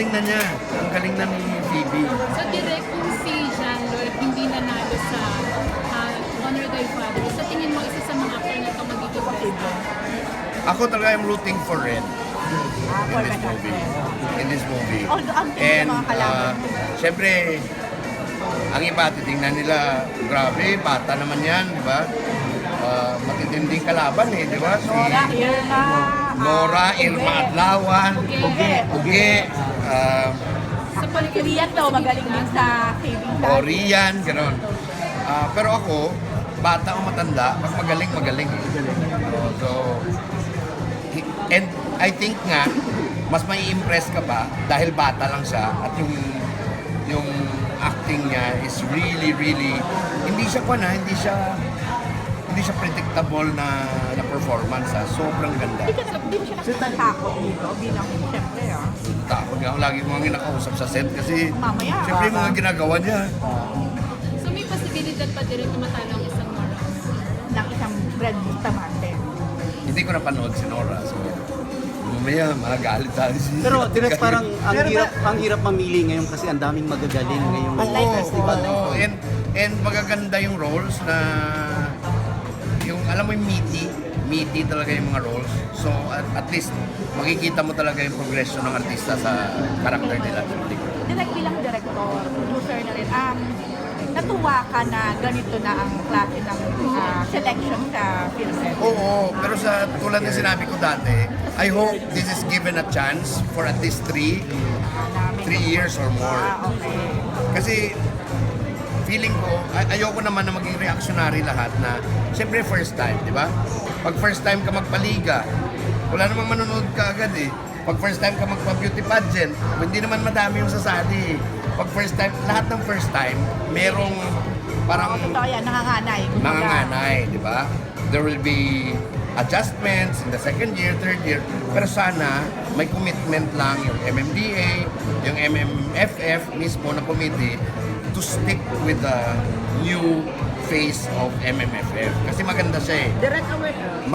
tingnan niya. Ang galing na ni Phoebe. So direct kung si Jean-Lloyd hindi nanalo sa Honor Thy Father, sa tingin mo isa sa mga actor na ito magiging best? Ako talaga I'm rooting for Red in this movie. In this movie. Although ang tingin And ng mga kalaban. syempre, ang iba titingnan nila, grabe, bata naman yan, di ba? Matitinding kalaban eh, di ba? Si Nora, Irma. Nora, Irma Adlawan, Uge, Sa Rian daw, magaling din sa saving Rian, gano'n. Pero ako, bata o matanda, pag magaling, magaling eh. So, and I think nga, mas may impress ka pa dahil bata lang siya at yung acting niya is really, really, hindi siya predictable na performance ha. Sobrang ganda. Hindi mo siya nakatakot dito bilang siyempre Takot nga ako lagi ko nga kinakausap sa set kasi Mamaya, siyempre yung mga ginagawa niya. So may posibilidad pa direct na matalo ang isang Nora? ng isang Red Bustamante. Hindi ko napanood si Nora. So, mamaya, magalit tayo si... Pero direct parang ang hirap mamili ngayon kasi ang daming magagaling ngayong festival. Oo. And magaganda yung roles na yung alam mo yung meaty talaga yung mga roles. So at least makikita mo talaga yung progression ng artista sa karakter nila. Direct bilang director, producer na rin, natuwa ka na ganito na ang klase ng selection sa film festival. Oo, pero sa tulad ng sinabi ko dati, I hope this is given a chance for at least 3 years or more. Okay. Kasi feeling ko, ayoko naman na maging reactionary lahat na, siyempre first time, di ba? Pag first time ka magpaliga, wala namang manonood ka agad eh. Pag first time ka magpa-beauty pageant, hindi naman madami yung sasali eh. Pag first time, lahat ng first time, merong parang Totoo yan, nanganganay, di ba? There will be adjustments in the second year, third year, pero sana may commitment lang yung MMDA, yung MMFF mismo na committee to stick with the new face of MMFF. Kasi maganda siya eh. Direct aware.